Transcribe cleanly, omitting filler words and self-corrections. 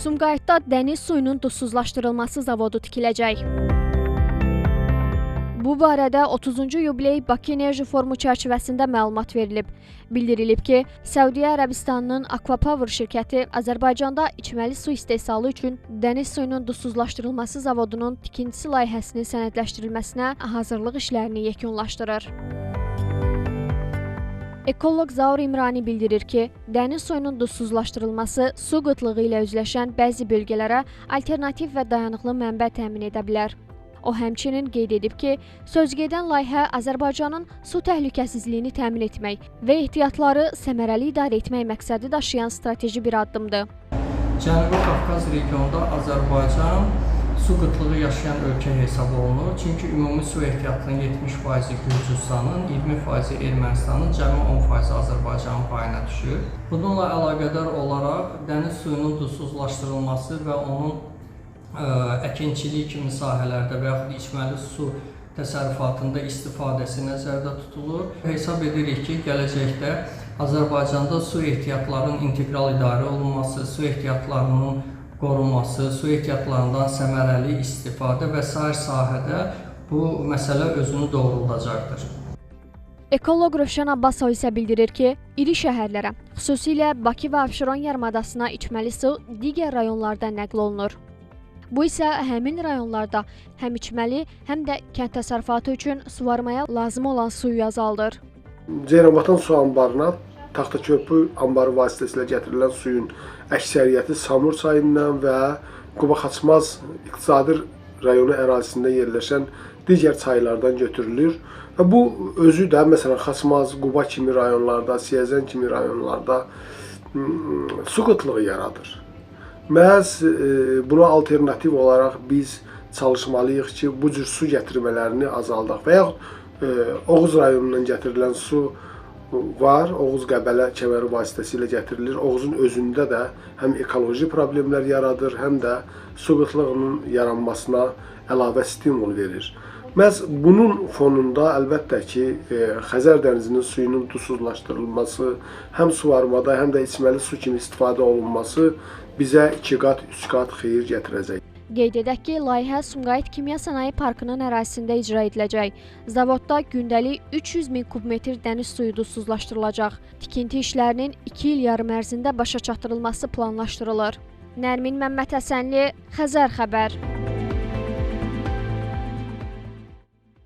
Sumqayıtda dəniz suyunun duzsuzlaşdırılması zavodu tikiləcək. Bu barədə 30-cu yubiley Bakı Enerji Forumu çərçivəsində məlumat verilib. Bildirilib ki, Səudiyyə Ərəbistanının Aquapower şirkəti Azərbaycanda içməli su istehsalı üçün dəniz suyunun duzsuzlaşdırılması zavodunun tikintisi layihəsinin sənədləşdirilməsinə hazırlıq işlərini yekunlaşdırır. Ekoloq Zaur İmrani bildirir ki, dəniz suyunun duzsuzlaşdırılması su qıtlığı ilə üzləşən bəzi bölgələrə alternativ və dayanıqlı mənbə təmin edə bilər. O həmçinin qeyd edib ki, sözügedən layihə Azərbaycanın su təhlükəsizliyini təmin etmək və ehtiyatları səmərəli idarə etmək məqsədi daşıyan strateji bir addımdır. Cənubi Qafqaz regionunda Azərbaycan su qıtlığı yaşayan ölkə hesab olunur. Çünki ümumi su ehtiyatının 70%-i Gürcüstanın, 20%-i Ermənistanın, cəmi 10%-i Azərbaycanın payına düşür. Bununla əlaqədar olaraq dəniz suyunun duzsuzlaşdırılması və onun əkinçilik kimi sahələrdə və yaxud içməli su təsərrüfatında istifadəsi nəzərdə tutulur. Hesab edirik ki, gələcəkdə Azərbaycanda su ehtiyatlarının integral idarə olunması, su ehtiyatlarının qorunması, su ehtiyatlarından səmərəli istifadə və sair sahədə bu məsələ özünü doğruldacaqdır. Ekoloq Rövşən Abbasov isə bildirir ki, iri şəhərlərə, xüsusilə Bakı və Abşeron yarımadasına içməli su digər rayonlarda nəql olunur. Bu isə həmin rayonlarda həm içməli, həm də kənd təsərrüfatı üçün suvarmaya lazım olan suyu azaldır. Ceyranbatan su anbarına Taxtakörpü anbarı vasitəsilə gətirilən suyun əksəriyyəti Samur çayından və Quba-Xaçmaz iqtisadi rayonu ərazisində yerləşən digər çaylardan götürülür. Və bu özü də məsələn Xaçmaz, Quba kimi rayonlarda, Siyəzən kimi rayonlarda su qıtlığı yaradır. Məhz buna alternativ olaraq biz çalışmalıyıq ki, bu cür su gətirmələrini azaldaq. Və yaxud Oğuz rayonundan gətirilən su var, Oğuz-Qəbələ kəməri vasitəsilə gətirilir. Oğuzun özündə də həm ekoloji problemlər yaradır, həm də su qıtlığının yaranmasına əlavə stimul verir. Məhz bunun fonunda əlbəttə ki, Xəzər dənizinin suyunun duzsuzlaşdırılması, həm suvarmada, həm də içməli su kimi istifadə olunması bizə 2 qat, 3 qat xeyir gətirəcək. Qeyd edək ki, layihə Sumqayıt Kimya Sənaye Parkının ərazisində icra ediləcək. Zavodda gündəlik 300 min kubmetr dəniz suyu duzsuzlaşdırılacaq. Tikinti işlərinin 2 il yarım ərzində başa çatdırılması planlaşdırılır. Nərmin Məmmədhəsənli, Xəzər xəbər.